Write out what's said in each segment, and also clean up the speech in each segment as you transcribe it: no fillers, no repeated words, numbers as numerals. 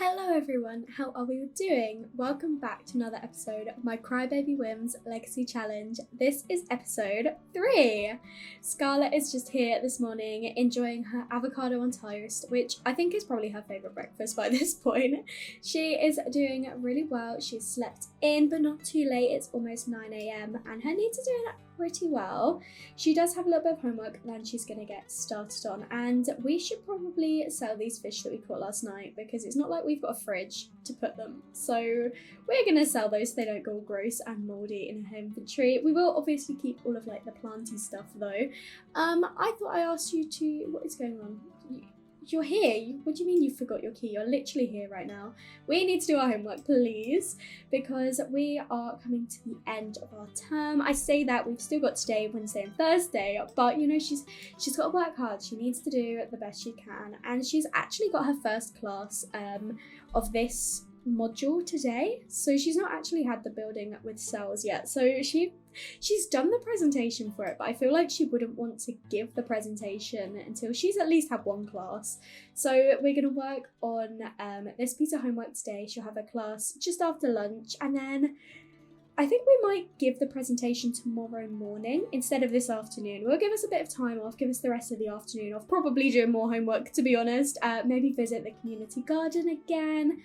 Hello everyone, how are we all doing? Welcome back to another episode of my Crybaby Whims Legacy Challenge. This is episode 3. Scarlett is just here this morning enjoying her avocado on toast, which I think is probably her favourite breakfast by this point. She is doing really well. She's slept in but not too late. It's almost 9 a.m. and her needs are doing pretty well. She does have a little bit of homework then she's going to get started on, and we should probably sell these fish that we caught last night because it's not like we've got a fridge to put them, so we're going to sell those so they don't go all gross and mouldy in her inventory. We will obviously keep all of like the planty stuff though. I thought I asked you to, what is going on? You're here. What do you mean you forgot your key? You're literally here right now. We need to do our homework, please, because we are coming to the end of our term. I say that we've still got today, Wednesday and Thursday, but you know, she's got to work hard. She needs to do the best she can, and she's actually got her first class of this module today, so she's not actually had the building with cells yet, so she's done the presentation for it, but I feel like she wouldn't want to give the presentation until she's at least had one class. So we're going to work on this piece of homework today. She'll have a class just after lunch, and then I think we might give the presentation tomorrow morning instead of this afternoon. We'll give us a bit of time off, give us the rest of the afternoon off, probably doing more homework to be honest, maybe visit the community garden again.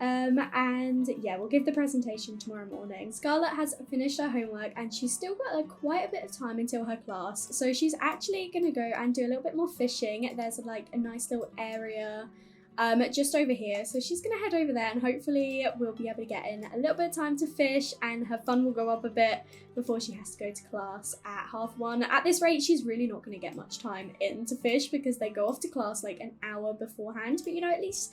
And yeah, we'll give the presentation tomorrow morning. Scarlett has finished her homework and she's still got like quite a bit of time until her class, so she's actually gonna go and do a little bit more fishing. There's like a nice little area just over here, so she's gonna head over there and hopefully we'll be able to get in a little bit of time to fish and her fun will go up a bit before she has to go to class at 1:30. At this rate, she's really not going to get much time in to fish because they go off to class like an hour beforehand, but you know, at least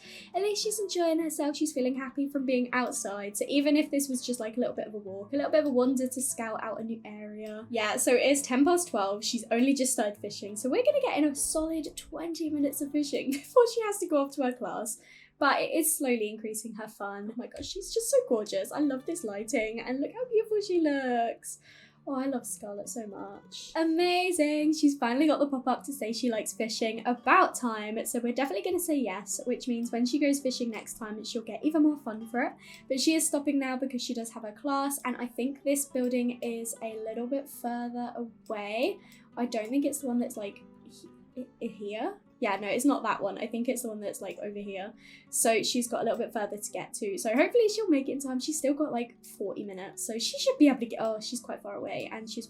she's enjoying herself. She's feeling happy from being outside, so even if this was just like a little bit of a walk, a little bit of a wander to scout out a new area. Yeah, so it's 12:10. She's only just started fishing, so we're going to get in a solid 20 minutes of fishing before she has to go off to her class. But it is slowly increasing her fun. Oh my gosh, she's just so gorgeous. I love this lighting and look how beautiful she looks. Oh, I love Scarlett so much. Amazing. She's finally got the pop-up to say she likes fishing. About time. So we're definitely going to say yes, which means when she goes fishing next time, she'll get even more fun for it. But she is stopping now because she does have her class, and I think this building is a little bit further away. I don't think it's the one that's like here. Yeah, no, it's not that one. I think it's the one that's like over here. So she's got a little bit further to get to. So hopefully she'll make it in time. She's still got like 40 minutes. So she should be able to get, oh, she's quite far away. And she's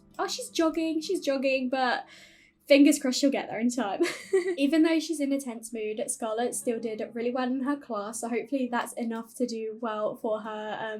jogging, but fingers crossed she'll get there in time. Even though she's in a tense mood, Scarlett still did really well in her class. So hopefully that's enough to do well for her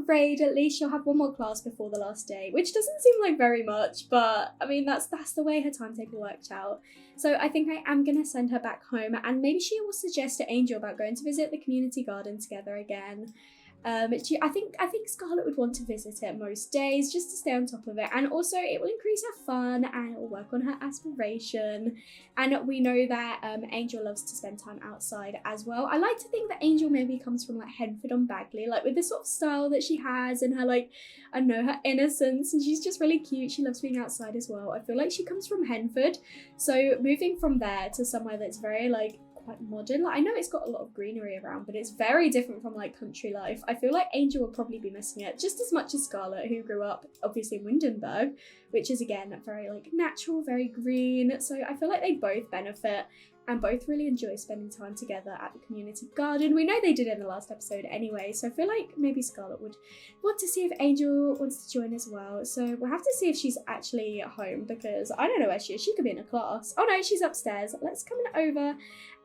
grade. At least she'll have one more class before the last day, which doesn't seem like very much, but I mean, that's the way her timetable worked out. So I think I am gonna send her back home, and maybe she will suggest to Angel about going to visit the community garden together again. I think Scarlett would want to visit it most days just to stay on top of it, and also it will increase her fun and it will work on her aspiration. And we know that Angel loves to spend time outside as well. I like to think that Angel maybe comes from like Henford on Bagley, like with the sort of style that she has and her like, I don't know, her innocence, and she's just really cute. She loves being outside as well. I feel like she comes from Henford, so moving from there to somewhere that's very like quite modern. Like, I know it's got a lot of greenery around, but it's very different from like country life. I feel like Angel will probably be missing it just as much as Scarlett, who grew up obviously in Windenburg, which is again very like natural, very green. So I feel like they both benefit and both really enjoy spending time together at the community garden. We know they did in the last episode anyway, so I feel like maybe Scarlett would want to see if Angel wants to join as well. So we'll have to see if she's actually at home, because I don't know where she is. She could be in a class. Oh no, she's upstairs. Let's come over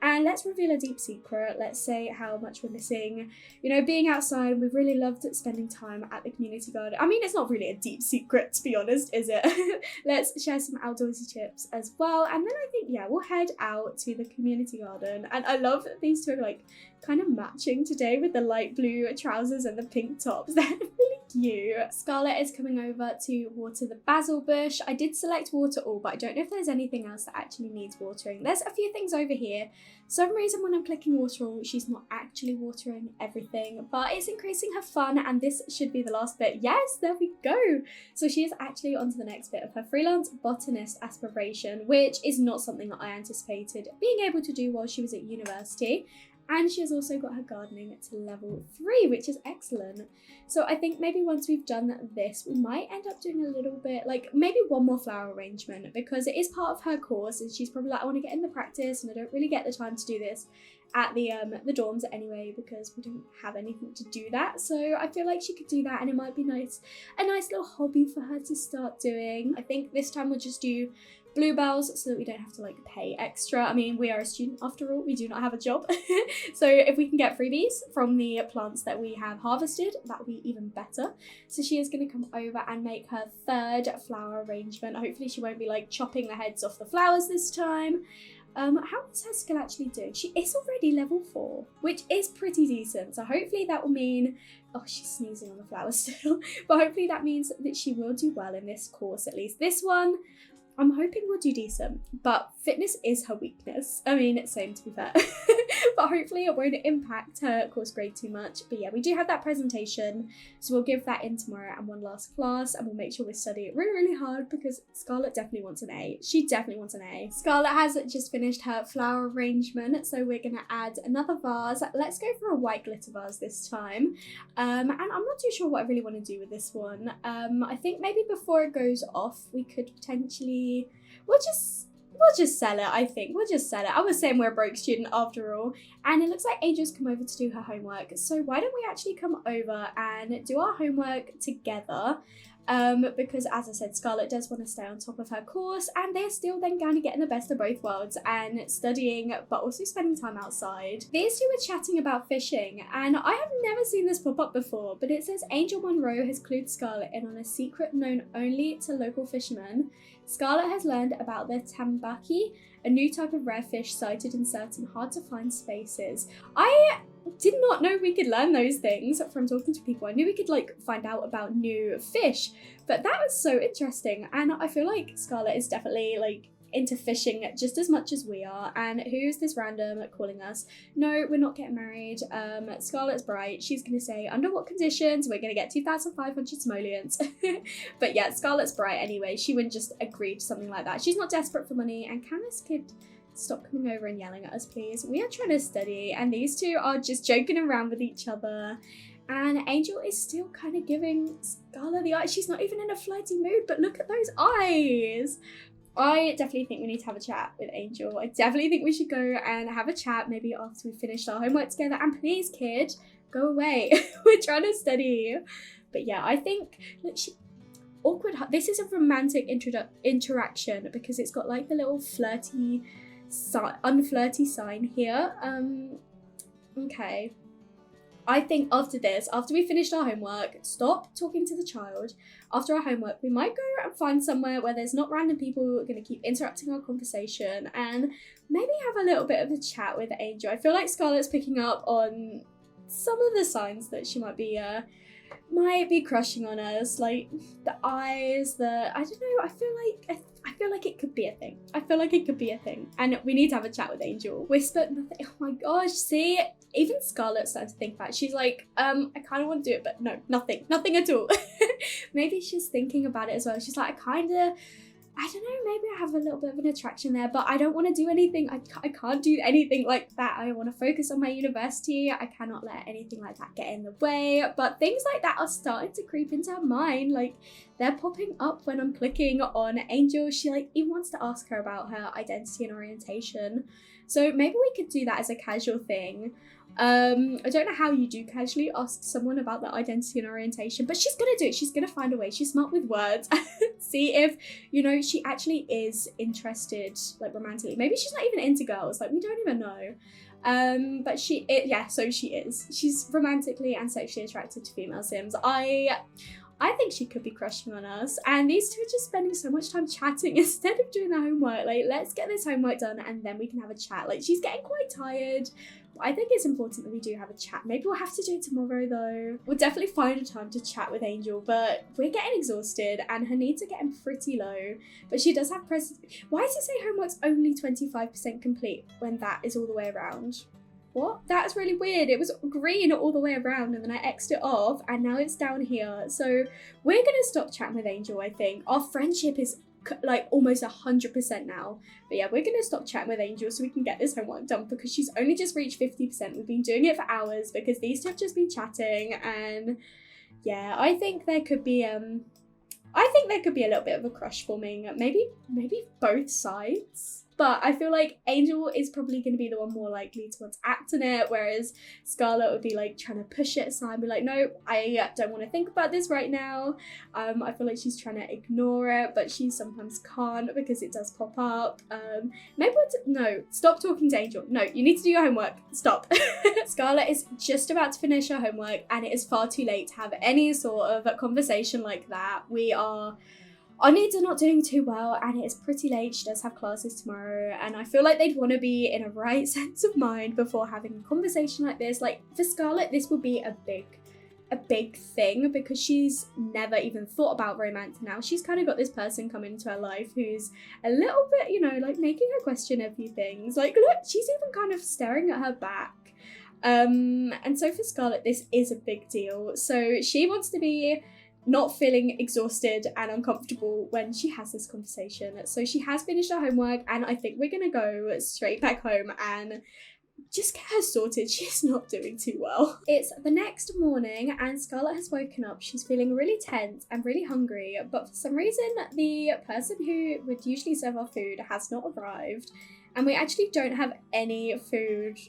and let's reveal a deep secret. Let's say how much we're missing, you know, being outside. We've really loved spending time at the community garden. I mean, it's not really a deep secret, to be honest, is it? Let's share some outdoorsy tips as well. And then I think, yeah, we'll head out to the community garden. And I love that these two are like kind of matching today with the light blue trousers and the pink tops. They're really cute. Scarlett is coming over to water the basil bush. I did select water all, but I don't know if there's anything else that actually needs watering. There's a few things over here. For some reason when I'm clicking water all, she's not actually watering everything, but it's increasing her fun, and this should be the last bit. Yes, there we go. So she is actually on to the next bit of her freelance botanist aspiration, which is not something that I anticipated being able to do while she was at university. And she has also got her gardening to level 3, which is excellent. So I think maybe once we've done this, we might end up doing a little bit, like maybe one more flower arrangement, because it is part of her course and she's probably like, I want to get in the practice and I don't really get the time to do this at the dorms anyway, because we don't have anything to do that. So I feel like she could do that and it might be nice, a nice little hobby for her to start doing. I think this time we'll just do bluebells so that we don't have to like pay extra. I mean, we are a student after all, we do not have a job. So if we can get freebies from the plants that we have harvested, that would be even better. So she is going to come over and make her 3rd flower arrangement. Hopefully she won't be like chopping the heads off the flowers this time. How is her skill actually doing? She is already level 4, which is pretty decent. So hopefully that will mean, oh, she's sneezing on the flowers still, but hopefully that means that she will do well in this course, at least. This one, I'm hoping we'll do decent, but fitness is her weakness. I mean, same to be fair. But hopefully it won't impact her course grade too much. But yeah, we do have that presentation, so we'll give that in tomorrow and one last class, and we'll make sure we study it really, really hard because Scarlett definitely wants an A. She definitely wants an A. Scarlett has just finished her flower arrangement, so we're gonna add another vase. Let's go for a white glitter vase this time. And I'm not too sure what I really want to do with this one. I think maybe before it goes off, we could potentially, we'll just sell it, I think. We'll just sell it. I was saying we're a broke student after all. And it looks like Angel's come over to do her homework. So why don't we actually come over and do our homework together? Because as I said, Scarlett does want to stay on top of her course, and they're still then going to get in the best of both worlds and studying, but also spending time outside. These two were chatting about fishing, and I have never seen this pop up before, but it says Angel Monroe has clued Scarlett in on a secret known only to local fishermen. Scarlett has learned about the tambaki, a new type of rare fish sighted in certain hard-to-find spaces. I did not know we could learn those things from talking to people. I knew we could like find out about new fish, but that was so interesting. And I feel like Scarlett is definitely like into fishing just as much as we are. And who's this random calling us? No, we're not getting married. Scarlett's bright. She's gonna say under what conditions we're gonna get 2,500 simoleons. But yeah, Scarlett's bright anyway. She wouldn't just agree to something like that. She's not desperate for money. And can this kid stop coming over and yelling at us, please? We are trying to study and these two are just joking around with each other. And Angel is still kind of giving Scarlett the eye. She's not even in a flirty mood, but look at those eyes. I definitely think we need to have a chat with Angel. I definitely think we should go and have a chat maybe after we finished our homework together. And please, kid, go away. We're trying to study. But yeah, I think, look, awkward. This is a romantic interaction because it's got like the little flirty, unflirty sign here. Okay. I think after this, after we finished our homework, stop talking to the child. After our homework, we might go and find somewhere where there's not random people who are going to keep interrupting our conversation and maybe have a little bit of a chat with Angel. I feel like Scarlett's picking up on some of the signs that she might be crushing on us, like the eyes, I don't know, I feel like it could be a thing. I feel like it could be a thing. And we need to have a chat with Angel. Whisper nothing. Oh my gosh, see? Even Scarlett's starting to think about it. She's like, I kind of want to do it, but no, nothing at all. Maybe she's thinking about it as well. She's like, I don't know, maybe I have a little bit of an attraction there, but I don't want to do anything. I can't do anything like that. I want to focus on my university. I cannot let anything like that get in the way. But things like that are starting to creep into her mind. Like, they're popping up when I'm clicking on Angel. She like even wants to ask her about her identity and orientation. So maybe we could do that as a casual thing. I don't know how you do casually ask someone about their identity and orientation, but she's gonna do it. She's gonna find a way. She's smart with words. See if, you know, she actually is interested, like, romantically. Maybe she's not even into girls. Like, we don't even know. But so she is. She's romantically and sexually attracted to female Sims. I think she could be crushing on us, and these two are just spending so much time chatting instead of doing their homework. Like, let's get this homework done and then we can have a chat. Like, she's getting quite tired. I think it's important that we do have a chat. Maybe we'll have to do it tomorrow though. We'll definitely find a time to chat with Angel, but we're getting exhausted and her needs are getting pretty low. But she does have why does it say homework's only 25% complete when that is all the way around? What? That's really weird. It was green all the way around and then I X'd it off and now it's down here. So we're gonna stop chatting with Angel, I think. Our friendship is like almost 100% now. But yeah, we're gonna stop chatting with Angel so we can get this homework done, because she's only just reached 50%. We've been doing it for hours because these two have just been chatting, and yeah, I think there could be a little bit of a crush forming, maybe both sides. But I feel like Angel is probably going to be the one more likely to want to act on it, whereas Scarlett would be like trying to push it aside, be like, no, I don't want to think about this right now. I feel like she's trying to ignore it, but she sometimes can't because it does pop up. No, stop talking to Angel. No, you need to do your homework. Stop. Scarlett is just about to finish her homework, and it is far too late to have any sort of conversation like that. Our needs are not doing too well, and it is pretty late. She does have classes tomorrow, and I feel like they'd want to be in a right sense of mind before having a conversation like this. Like, for Scarlett, this would be a big thing, because she's never even thought about romance. Now she's kind of got this person come into her life who's a little bit, you know, like making her question a few things. Like, look, she's even kind of staring at her back. And so for Scarlett, this is a big deal. So she wants to be not feeling exhausted and uncomfortable when she has this conversation. So she has finished her homework, and I think we're gonna go straight back home and just get her sorted. She's not doing too well. It's the next morning, and Scarlett has woken up. She's feeling really tense and really hungry, but for some reason the person who would usually serve our food has not arrived, and we actually don't have any food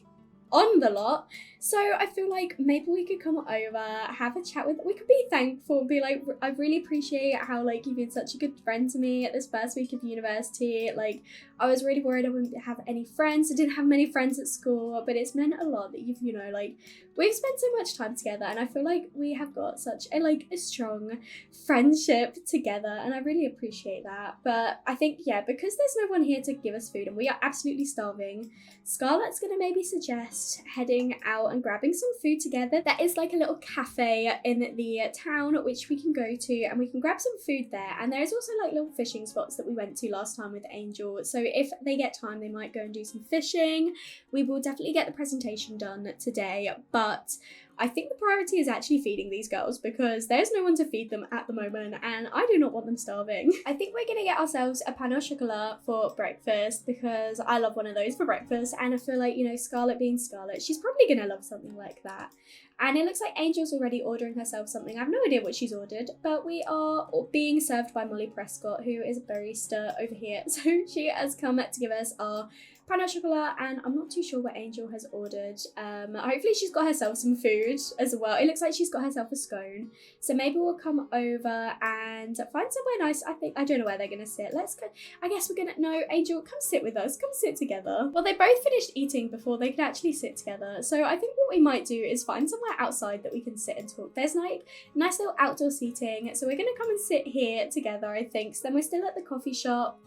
on the lot. So I feel like maybe we could come over, have a chat we could be thankful, be like, I really appreciate how like you've been such a good friend to me at this first week of university. Like, I was really worried I wouldn't have any friends. I didn't have many friends at school, but it's meant a lot that you've, you know, like, we've spent so much time together, and I feel like we have got such a strong friendship together, and I really appreciate that. But I think, yeah, because there's no one here to give us food and we are absolutely starving, Scarlett's gonna maybe suggest heading out and grabbing some food together. There is like a little cafe in the town which we can go to, and we can grab some food there. And there is also like little fishing spots that we went to last time with Angel, so if they get time they might go and do some fishing. We will definitely get the presentation done today, but I think the priority is actually feeding these girls, because there's no one to feed them at the moment, and I do not want them starving. I think we're gonna get ourselves a pain au chocolat for breakfast, because I love one of those for breakfast, and I feel like, you know, Scarlett being Scarlett, she's probably gonna love something like that. And it looks like Angel's already ordering herself something. I have no idea what she's ordered, but we are being served by Molly Prescott, who is a barista over here. So she has come to give us our pain au chocolat, and I'm not too sure what Angel has ordered. Hopefully she's got herself some food as well. It looks like she's got herself a scone. So maybe we'll come over and find somewhere nice. I don't know where they're gonna sit. Let's go. I guess we're gonna, no, Angel, come sit with us. Come sit together. Well, they both finished eating before they could actually sit together. So I think what we might do is find somewhere outside that we can sit and talk. There's like nice little outdoor seating. So we're gonna come and sit here together, I think. So then we're still at the coffee shop.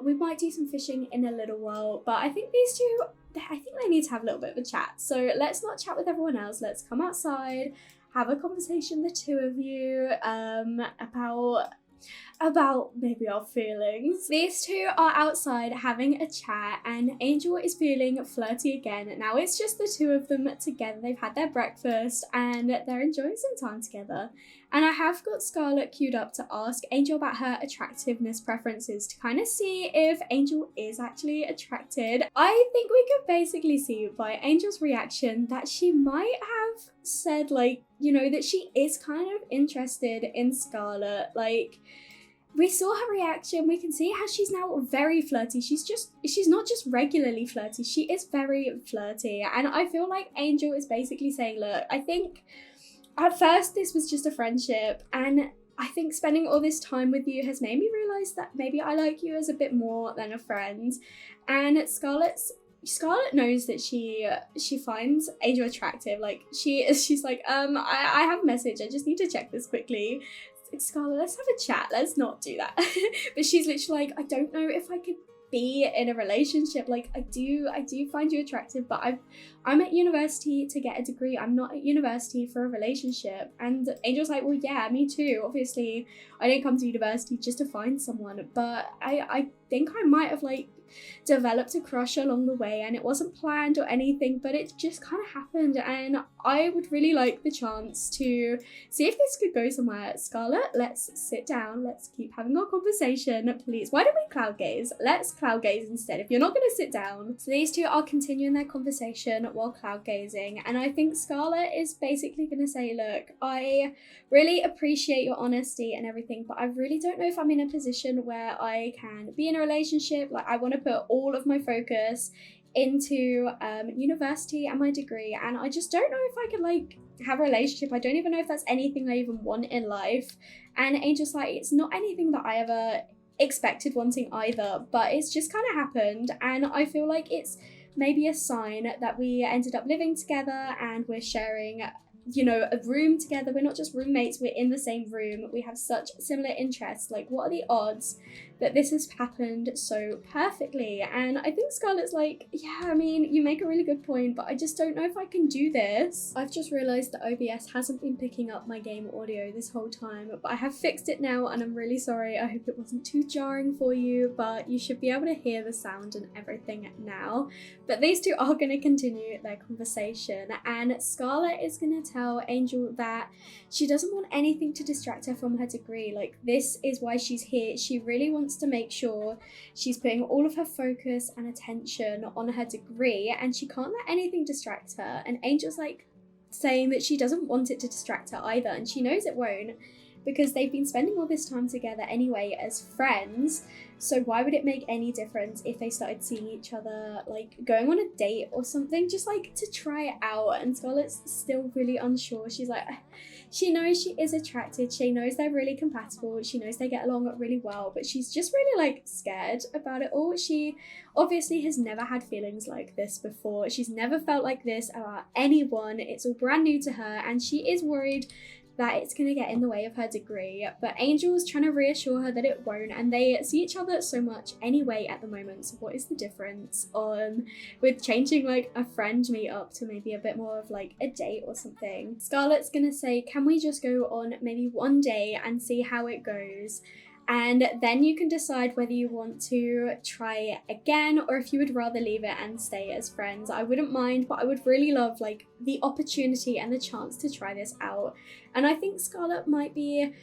We might do some fishing in a little while, but I think these two, I think they need to have a little bit of a chat. So let's not chat with everyone else. Let's come outside, have a conversation, the two of you, about maybe our feelings. These two are outside having a chat, and Angel is feeling flirty again. Now it's just the two of them together. They've had their breakfast and they're enjoying some time together. And I have got Scarlett queued up to ask Angel about her attractiveness preferences, to kind of see if Angel is actually attracted. I think we could basically see by Angel's reaction that she might have said, like, you know, that she is kind of interested in Scarlett. Like, we saw her reaction. We can see how she's now very flirty. She's not just regularly flirty. She is very flirty. And I feel like Angel is basically saying, look, I think at first this was just a friendship, and I think spending all this time with you has made me realise that maybe I like you as a bit more than a friend. And Scarlett knows that she finds Angel attractive. Like, she's like, I have a message. I just need to check this quickly. Scarlett, let's have a chat. Let's not do that. But she's literally like, I don't know if I could be in a relationship. Like, I do find you attractive, but I'm at university to get a degree. I'm not at university for a relationship. And Angel's like, well, yeah, me too. Obviously, I didn't come to university just to find someone, but I think I might have, like, developed a crush along the way, and it wasn't planned or anything, but it just kind of happened, and I would really like the chance to see if this could go somewhere. Scarlett, let's sit down, let's keep having our conversation, please. Why don't we cloud gaze? Let's cloud gaze instead, if you're not going to sit down. So these two are continuing their conversation while cloud gazing, and I think Scarlett is basically going to say, look, I really appreciate your honesty and everything, but I really don't know if I'm in a position where I can be in a relationship. Like, I want to put all of my focus into university and my degree, and I just don't know if I could like have a relationship. I don't even know if that's anything I even want in life. And Angel's like, it's not anything that I ever expected wanting either, but it's just kind of happened, and I feel like it's maybe a sign that we ended up living together and we're sharing, you know, a room together. We're not just roommates, we're in the same room, we have such similar interests. Like, what are the odds that this has happened so perfectly? And I think Scarlett's like, yeah, I mean, you make a really good point, but I just don't know if I can do this. I've just realised that OBS hasn't been picking up my game audio this whole time, but I have fixed it now, and I'm really sorry. I hope it wasn't too jarring for you, but you should be able to hear the sound and everything now. But these two are going to continue their conversation, and Scarlett is going to tell Angel that she doesn't want anything to distract her from her degree. Like, this is why she's here. She really wants to make sure she's putting all of her focus and attention on her degree, and she can't let anything distract her. And Angel's like saying that she doesn't want it to distract her either, and she knows it won't, because they've been spending all this time together anyway as friends. So why would it make any difference if they started seeing each other, like going on a date or something, just like to try it out? And Scarlett's still really unsure. She's like, she knows she is attracted, she knows they're really compatible, she knows they get along really well, but she's just really like scared about it all. She obviously has never had feelings like this before. She's never felt like this about anyone. It's all brand new to her, and she is worried that it's going to get in the way of her degree. But Angel's trying to reassure her that it won't, and they see each other so much anyway at the moment. So what is the difference with changing like a friend meetup to maybe a bit more of like a date or something? Scarlett's going to say, can we just go on maybe one day and see how it goes? And then you can decide whether you want to try it again or if you would rather leave it and stay as friends. I wouldn't mind, but I would really love like the opportunity and the chance to try this out. And I think Scarlett might be,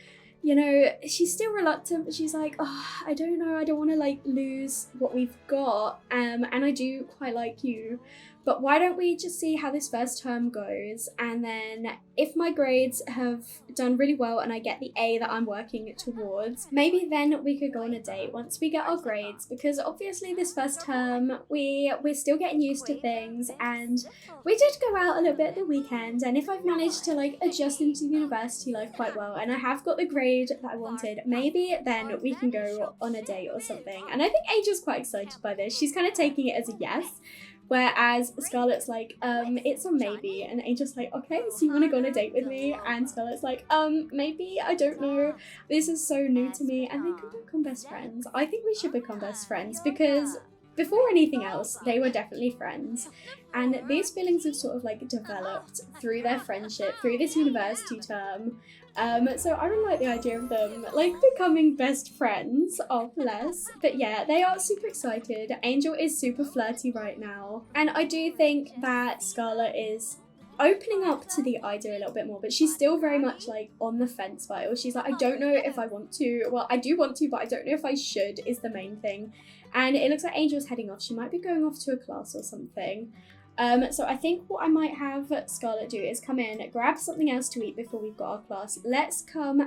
you know, she's still reluctant, but she's like, oh, I don't know, I don't want to like lose what we've got, and I do quite like you, but why don't we just see how this first term goes, and then if my grades have done really well and I get the A that I'm working towards, maybe then we could go on a date once we get our grades, because obviously this first term we're still getting used to things, and we did go out a little bit at the weekend, and if I've managed to like adjust into university life quite well and I have got the grade that I wanted, maybe then we can go on a date or something. And I think Angel's quite excited by this. She's kind of taking it as a yes, whereas Scarlett's like, it's a maybe, and Angel's like, okay, so you want to go on a date with me? And Scarlett's like, maybe, I don't know, this is so new to me, and they could become best friends. I think we should become best friends, because before anything else, they were definitely friends, and these feelings have sort of like developed through their friendship, through this university term. So I really like the idea of them like becoming best friends. Oh, bless. But yeah, they are super excited. Angel is super flirty right now, and I do think that Scarlett is opening up to the idea a little bit more, but she's still very much like on the fence about it. She's like, I don't know if I want to. Well, I do want to, but I don't know if I should, is the main thing. And it looks like Angel's heading off. She might be going off to a class or something. So I think what I might have Scarlett do is come in, grab something else to eat before we've got our class. Let's grab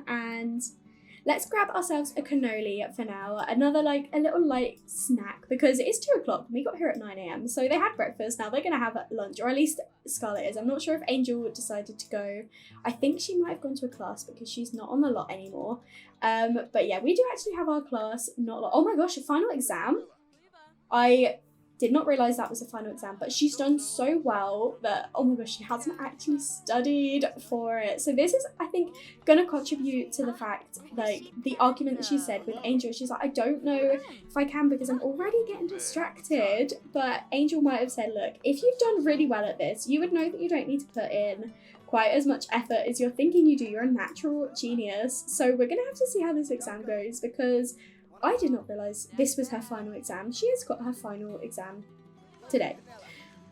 ourselves a cannoli for now. Another like a little light snack, because it is 2 o'clock. We got here at 9 a.m. So they had breakfast. Now they're going to have lunch, or at least Scarlett is. I'm not sure if Angel decided to go. I think she might have gone to a class because she's not on the lot anymore. But yeah, we do actually have our class. Not long. Oh my gosh, a final exam. I did not realise that was a final exam, but she's done so well that, oh my gosh, she hasn't actually studied for it. So this is, I think, gonna contribute to the fact, like, the argument that she said with Angel. She's like, I don't know if I can because I'm already getting distracted. But Angel might have said, look, if you've done really well at this, you would know that you don't need to put in quite as much effort as you're thinking you do. You're a natural genius. So we're gonna have to see how this exam goes, because I did not realise this was her final exam. She has got her final exam today,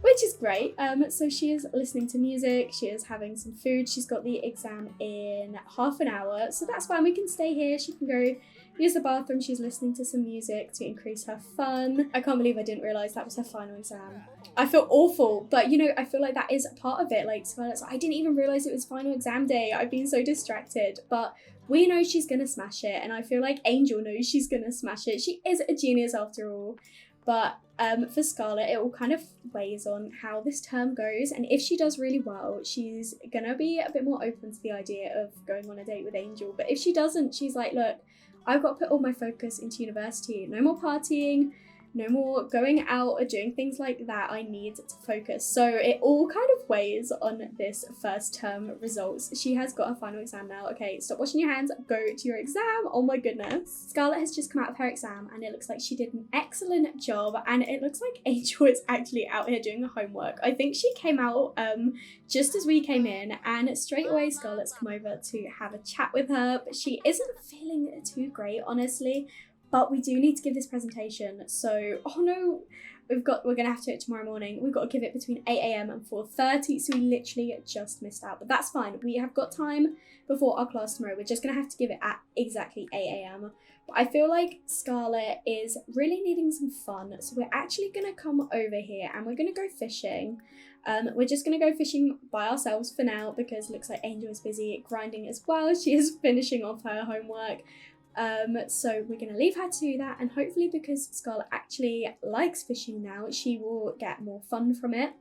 which is great. So she is listening to music, she is having some food, she's got the exam in half an hour, so that's fine, we can stay here, she can go use the bathroom, she's listening to some music to increase her fun. I can't believe I didn't realise that was her final exam. I feel awful, but you know, I feel like that is a part of it. Like Scarlett's, I didn't even realise it was final exam day, I've been so distracted, but we know she's gonna smash it, and I feel like Angel knows she's gonna smash it. She is a genius after all. But for Scarlett, it all kind of weighs on how this term goes, and if she does really well, she's gonna be a bit more open to the idea of going on a date with Angel. But if she doesn't, she's like, look, I've got to put all my focus into university. No more partying, no more going out or doing things like that. I need to focus. So it all kind of weighs on this first term results. She has got her final exam now. Okay, stop washing your hands, go to your exam. Oh my goodness. Scarlett has just come out of her exam and it looks like she did an excellent job, and it looks like Angel is actually out here doing the homework. I think she came out just as we came in, and straight away Scarlett's come over to have a chat with her, but she isn't feeling too great, honestly. But we do need to give this presentation, so, oh no, we're gonna have to do it tomorrow morning. We've got to give it between 8 AM and 4:30, so we literally just missed out, but that's fine. We have got time before our class tomorrow. We're just gonna have to give it at exactly 8 AM. But I feel like Scarlett is really needing some fun, so we're actually gonna come over here and we're gonna go fishing. We're just gonna go fishing by ourselves for now because it looks like Angel is busy grinding as well. She is finishing off her homework. So we're going to leave her to that, and hopefully because Scarlett actually likes fishing now, she will get more fun from it.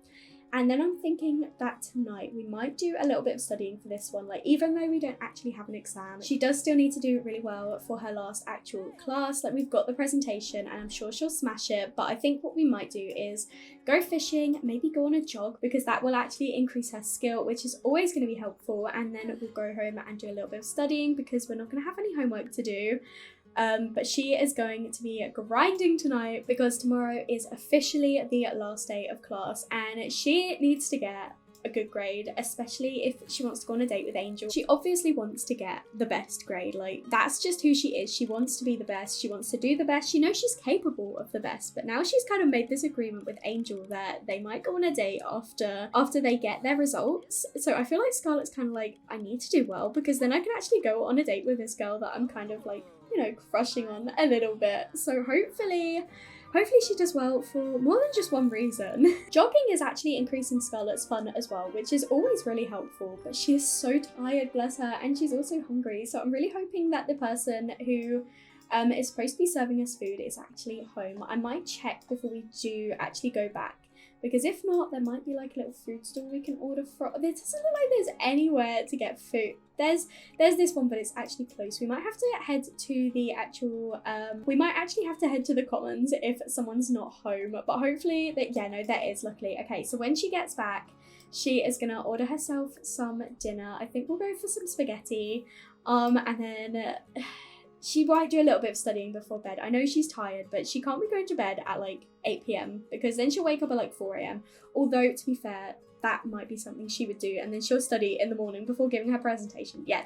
And then I'm thinking that tonight we might do a little bit of studying for this one. Like, even though we don't actually have an exam, she does still need to do really well for her last actual class. Like, we've got the presentation and I'm sure she'll smash it, but I think what we might do is go fishing, maybe go on a jog, because that will actually increase her skill, which is always going to be helpful. And then we'll go home and do a little bit of studying because we're not going to have any homework to do. But she is going to be grinding tonight because tomorrow is officially the last day of class, and she needs to get a good grade, especially if she wants to go on a date with Angel. She obviously wants to get the best grade. Like, that's just who she is. She wants to be the best. She wants to do the best. She knows she's capable of the best, but now she's kind of made this agreement with Angel that they might go on a date after they get their results. So I feel like Scarlett's kind of like, I need to do well because then I can actually go on a date with this girl that I'm kind of like, you know, crushing on a little bit. So hopefully she does well for more than just one reason. Jogging is actually increasing Scarlett's fun as well, which is always really helpful, but she is so tired, bless her, and she's also hungry. So I'm really hoping that the person who is supposed to be serving us food is actually home. I might check before we do actually go back, because if not, there might be like a little food store we can order from. It doesn't look like there's anywhere to get food. There's this one, but it's actually close. We might have to head to the actual, we might actually have to head to the Commons if someone's not home, but hopefully, there is, luckily. Okay, so when she gets back, she is gonna order herself some dinner. I think we'll go for some spaghetti, and then she might do a little bit of studying before bed. I know she's tired, but she can't be going to bed at like 8 PM because then she'll wake up at like 4 AM. Although, to be fair, that might be something she would do, and then she'll study in the morning before giving her presentation. Yeah,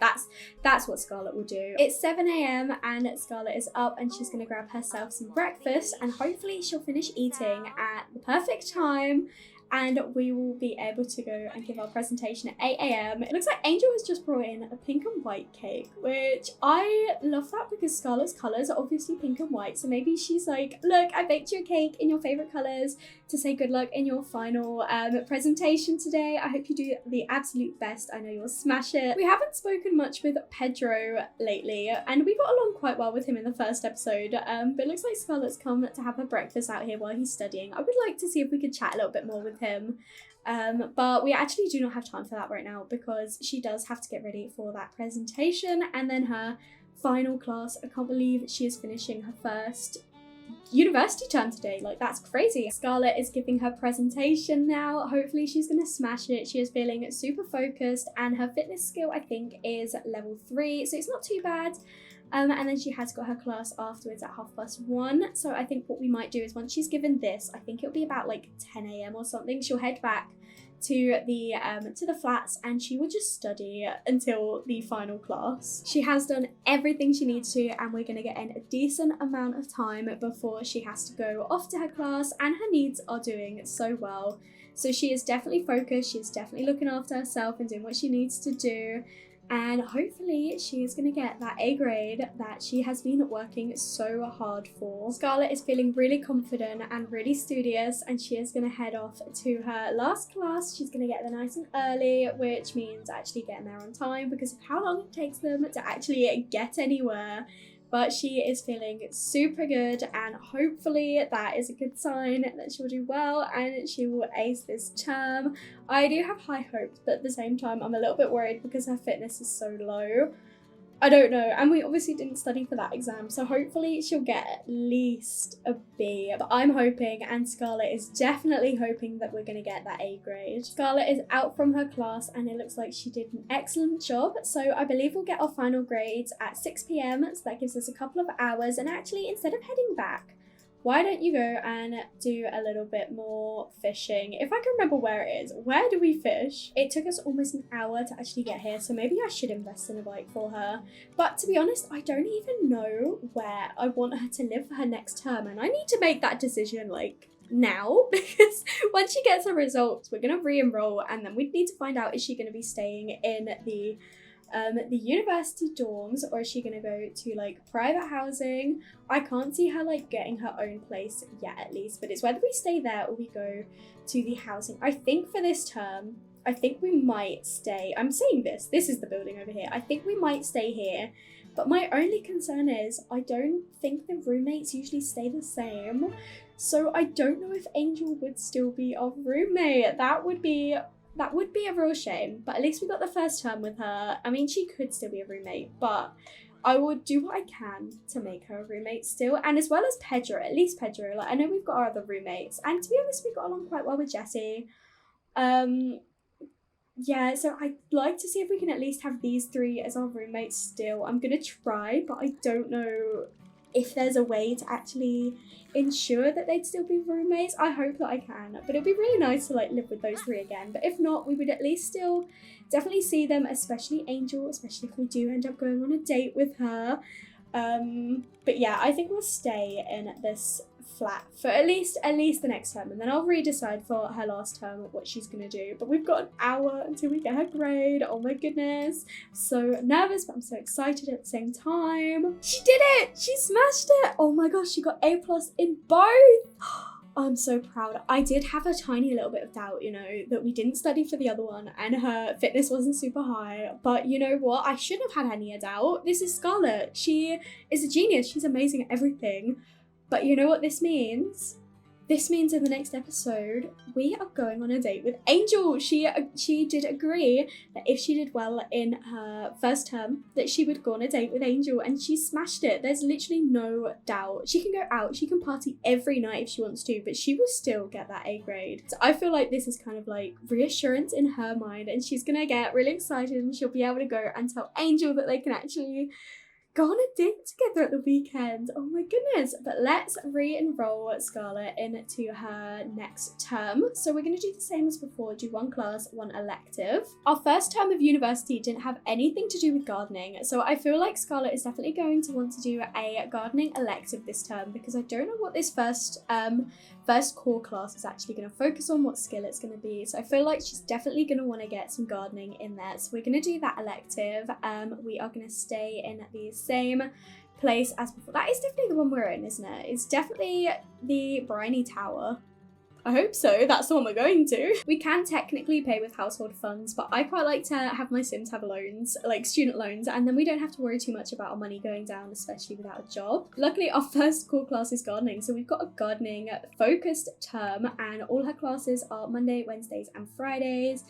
that's what Scarlett will do. It's 7 AM and Scarlett is up and she's gonna grab herself some breakfast, and hopefully she'll finish eating at the perfect time and we will be able to go and give our presentation at 8 AM. It looks like Angel has just brought in a pink and white cake, which I love that because Scarlett's colours are obviously pink and white. So maybe she's like, look, I baked you a cake in your favourite colours to say good luck in your final presentation today. I hope you do the absolute best. I know you'll smash it. We haven't spoken much with Pedro lately, and we got along quite well with him in the first episode, but it looks like Scarlett's come to have her breakfast out here while he's studying. I would like to see if we could chat a little bit more with him, but we actually do not have time for that right now because she does have to get ready for that presentation and then her final class. I can't believe she is finishing her first university term today. Like, that's crazy. Scarlett is giving her presentation now. Hopefully she's gonna smash it. She is feeling super focused and her fitness skill, I think, is level 3, so it's not too bad. And then she has got her class afterwards at 1:30. So I think what we might do is once she's given this, I think it'll be about like 10 a.m. or something, she'll head back to the flats and she will just study until the final class. She has done everything she needs to, and we're gonna get in a decent amount of time before she has to go off to her class, and her needs are doing so well. So she is definitely focused, she's definitely looking after herself and doing what she needs to do. And hopefully she is going to get that A grade that she has been working so hard for. Scarlett is feeling really confident and really studious, and she is going to head off to her last class. She's going to get there nice and early, which means actually getting there on time because of how long it takes them to actually get anywhere. But she is feeling super good, and hopefully that is a good sign that she'll do well and she will ace this term. I do have high hopes, but at the same time I'm a little bit worried because her fitness is so low. I don't know, and we obviously didn't study for that exam, so hopefully she'll get at least a B. But I'm hoping, and Scarlett is definitely hoping, that we're going to get that A grade. Scarlett is out from her class and it looks like she did an excellent job, so I believe we'll get our final grades at 6 p.m, so that gives us a couple of hours. And actually, instead of heading back, why don't you go and do a little bit more fishing? If I can remember where it is. Where do we fish? It took us almost an hour to actually get here, so maybe I should invest in a bike for her. But to be honest, I don't even know where I want her to live for her next term, and I need to make that decision like now, because once she gets her results, we're going to re-enroll, and then we need to find out, is she going to be staying in the university dorms, or is she gonna go to like private housing? I can't see her like getting her own place yet, at least, but it's whether we stay there or we go to the housing. I think for this term, I think we might stay. I'm saying this is the building over here. I think we might stay here, but my only concern is I don't think the roommates usually stay the same, so I don't know if Angel would still be our roommate. That would be a real shame, but at least we got the first term with her. I mean, she could still be a roommate, but I would do what I can to make her a roommate still, and as well as Pedro, at least Pedro. Like, I know we've got our other roommates, and to be honest, we got along quite well with Jessie. Yeah, so I'd like to see if we can at least have these three as our roommates still. I'm gonna try, but I don't know if there's a way to actually ensure that they'd still be roommates. I hope that I can, but it'd be really nice to like live with those three again. But if not, we would at least still definitely see them, especially Angel, especially if we do end up going on a date with her. But yeah, I think we'll stay in this flat for at least the next term, and then I'll redecide for her last term what she's gonna do. But we've got an hour until we get her grade. Oh my goodness, I'm so nervous, but I'm so excited at the same time. She did it! She smashed it! Oh my gosh, she got A+ in both! I'm so proud. I did have a tiny little bit of doubt, you know, that we didn't study for the other one and her fitness wasn't super high. But you know what? I shouldn't have had any doubt. This is Scarlett. She is a genius. She's amazing at everything. But you know what this means? This means in the next episode, we are going on a date with Angel. She did agree that if she did well in her first term, that she would go on a date with Angel, and she smashed it. There's literally no doubt. She can go out, she can party every night if she wants to, but she will still get that A grade. So I feel like this is kind of like reassurance in her mind, and she's gonna get really excited and she'll be able to go and tell Angel that they can actually go on a date together at the weekend. Oh my goodness. But let's re-enroll Scarlett into her next term. So we're going to do the same as before, do one class, one elective. Our first term of university didn't have anything to do with gardening, so I feel like Scarlett is definitely going to want to do a gardening elective this term, because I don't know what this first core class is actually going to focus on, what skill it's going to be. So I feel like she's definitely going to want to get some gardening in there. So we're going to do that elective. We are going to stay in the same place as before. That is definitely the one we're in, isn't it? It's definitely the Briny Tower. I hope so. That's the one we're going to. We can technically pay with household funds, but I quite like to have my Sims have loans, like student loans, and then we don't have to worry too much about our money going down, especially without a job. Luckily, our first core class is gardening, so we've got a gardening focused term, and all her classes are Monday, Wednesdays, and Fridays.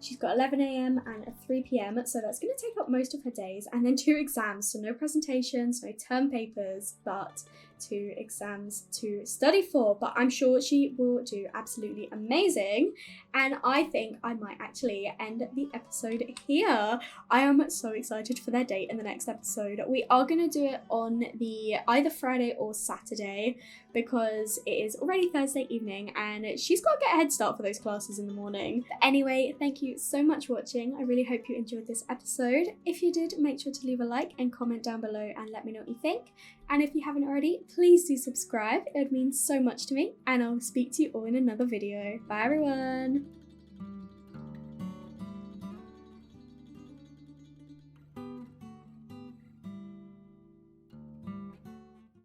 She's got 11 a.m. and a 3 p.m, so that's going to take up most of her days, and then 2 exams, so no presentations, no term papers, but 2 exams to study for, but I'm sure she will do absolutely amazing. And I think I might actually end the episode here. I am so excited for their date in the next episode. We are going to do it on the either Friday or Saturday because it is already Thursday evening and she's got to get a head start for those classes in the morning. But anyway, thank you so much for watching. I really hope you enjoyed this episode. If you did, make sure to leave a like and comment down below and let me know what you think. And if you haven't already, please do subscribe. It would mean so much to me, and I'll speak to you all in another video. Bye everyone!